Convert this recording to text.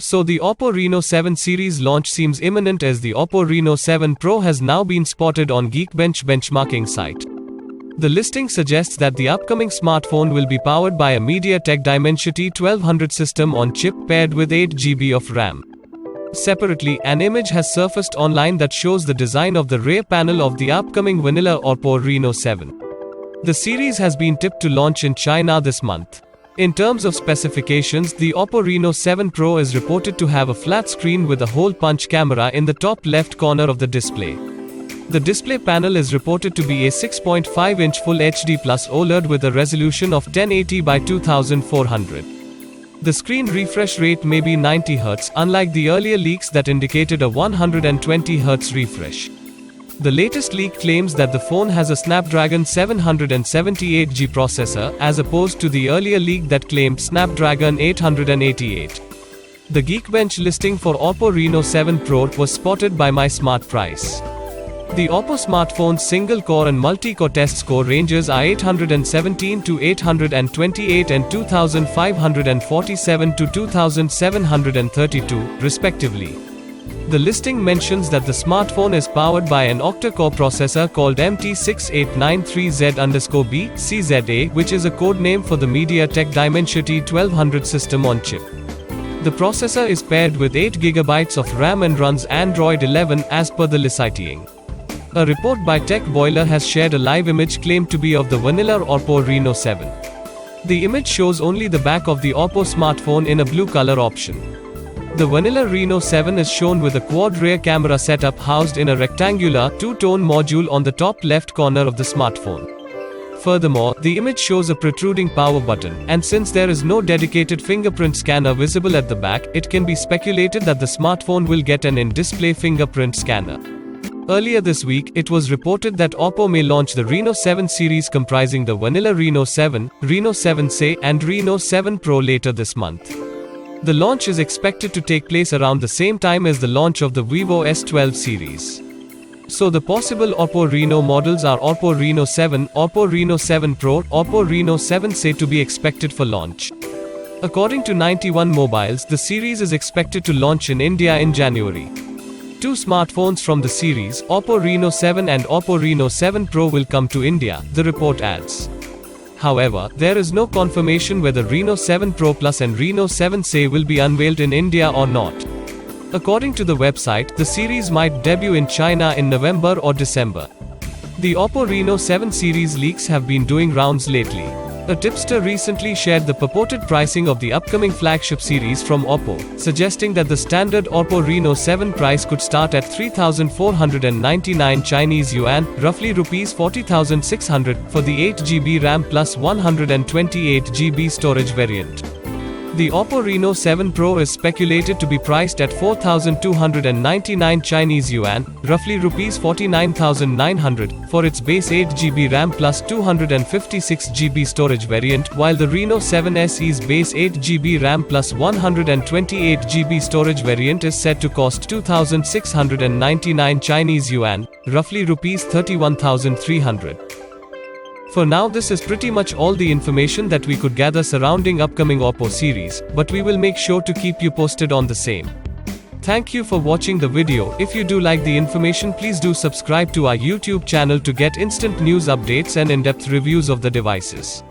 So the Oppo Reno 7 series launch seems imminent as the Oppo Reno 7 Pro has now been spotted on Geekbench benchmarking site. The listing suggests that the upcoming smartphone will be powered by a MediaTek Dimensity 1200 system on chip paired with 8GB of RAM. Separately, an image has surfaced online that shows the design of the rear panel of the upcoming vanilla Oppo Reno 7. The series has been tipped to launch in China this month. In terms of specifications, the Oppo Reno 7 Pro is reported to have a flat screen with a hole-punch camera in the top left corner of the display. The display panel is reported to be a 6.5-inch Full HD Plus OLED with a resolution of 1080 by 2400. The screen refresh rate may be 90 Hz, unlike the earlier leaks that indicated a 120 Hz refresh. The latest leak claims that the phone has a Snapdragon 778G processor, as opposed to the earlier leak that claimed Snapdragon 888. The Geekbench listing for Oppo Reno 7 Pro was spotted by MySmartPrice. The Oppo smartphone's single-core and multi-core test score ranges are 817 to 828 and 2547 to 2732, respectively. The listing mentions that the smartphone is powered by an octa-core processor called MT6893Z_B CZA, which is a code name for the MediaTek Dimensity 1200 system on chip. The processor is paired with 8GB of RAM and runs Android 11 as per the listing. A report by Tech Boiler has shared a live image claimed to be of the vanilla Oppo Reno 7. The image shows only the back of the Oppo smartphone in a blue color option. The vanilla Reno 7 is shown with a quad rear camera setup housed in a rectangular, two-tone module on the top left corner of the smartphone. Furthermore, the image shows a protruding power button, and since there is no dedicated fingerprint scanner visible at the back, it can be speculated that the smartphone will get an in-display fingerprint scanner. Earlier this week, it was reported that Oppo may launch the Reno 7 series comprising the vanilla Reno 7, Reno 7C, and Reno 7 Pro later this month. The launch is expected to take place around the same time as the launch of the Vivo S12 series. So the possible Oppo Reno models are Oppo Reno 7, Oppo Reno 7 Pro, Oppo Reno 7C to be expected for launch. According to 91 Mobiles, the series is expected to launch in India in January. Two smartphones from the series, Oppo Reno 7 and Oppo Reno 7 Pro, will come to India, the report adds. However, there is no confirmation whether Reno 7 Pro Plus and Reno 7C will be unveiled in India or not. According to the website, the series might debut in China in November or December. The Oppo Reno 7 series leaks have been doing rounds lately. A tipster recently shared the purported pricing of the upcoming flagship series from Oppo, suggesting that the standard Oppo Reno 7 price could start at 3,499 Chinese yuan, roughly Rs 40,600, for the 8GB RAM plus 128GB storage variant. The Oppo Reno 7 Pro is speculated to be priced at 4,299 Chinese yuan, roughly Rs 49,900, for its base 8GB RAM plus 256GB storage variant, while the Reno 7 SE's base 8GB RAM plus 128GB storage variant is said to cost 2,699 Chinese yuan, roughly Rs 31,300. For now, this is pretty much all the information that we could gather surrounding upcoming Oppo series, but we will make sure to keep you posted on the same. Thank you for watching the video. If you do like the information, please do subscribe to our YouTube channel to get instant news updates and in-depth reviews of the devices.